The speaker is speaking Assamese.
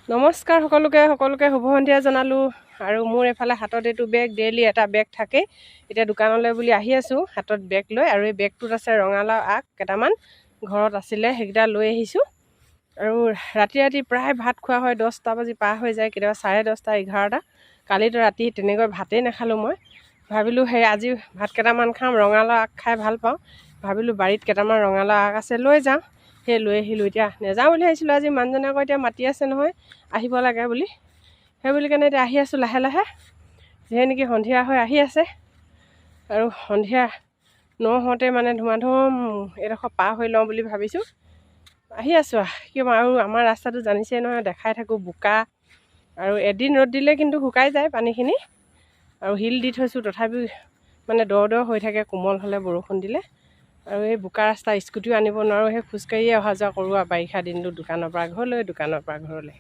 নমস্কাৰ সকলোকে শুভ সন্ধিয়া জনালোঁ। আৰু মোৰ এফালে হাতত এইটো বেগ ডেইলি এটা বেগ থাকে। এতিয়া দোকানলৈ বুলি আহি আছোঁ হাতত বেগ লৈ, আৰু এই বেগটোত আছে ৰঙালাও আগ কেইটামান ঘৰত আছিলে, সেইকেইটা লৈ আহিছোঁ। আৰু ৰাতি প্ৰায় ভাত খোৱা হয়, 10টা বাজি পাৰ হৈ যায়, কেতিয়াবা 10:30, 11টা। কালিতো ৰাতি তেনেকৈ ভাতেই নাখালোঁ। মই ভাবিলোঁ আজি ভাত কেইটামান খাম, ৰঙালাও আগ খাই ভাল পাওঁ। ভাবিলোঁ বাৰীত কেইটামান ৰঙালাও আগ আছে, লৈ যাওঁ। সেই লৈ আহিলোঁ। এতিয়া নেযাওঁ বুলি ভাবিছিলোঁ, আজি মানুহজনে আকৌ এতিয়া মাতি আছে নহয় আহিব লাগে বুলি, সেই বুলি কাৰণে এতিয়া আহি আছোঁ লাহে লাহে, যিহে নেকি সন্ধিয়া হৈ আহি আছে। আৰু সন্ধিয়া নহওঁতে মানে ধুমাধুম এইডোখৰ পাৰ হৈ লওঁ বুলি ভাবিছোঁ। আহি আছোঁ আৰু আমাৰ ৰাস্তাটো জানিছে নহয়, দেখাই থাকোঁ বোকা। আৰু এদিন ৰ'দ দিলে কিন্তু শুকাই যায় পানীখিনি। আৰু শিল দি থৈছোঁ, তথাপিও মানে দ হৈ থাকে কোমল হ'লে বৰষুণ দিলে। আৰু এই বোকা ৰাস্তা স্কুটিও আনিব নোৱাৰোঁ, সেই খোজকাঢ়িয়ে অহা যোৱা কৰোঁ আৰু বাৰিষা দিনটো দোকানৰ পৰা ঘৰলৈ, দোকানৰ পৰা ঘৰলৈ।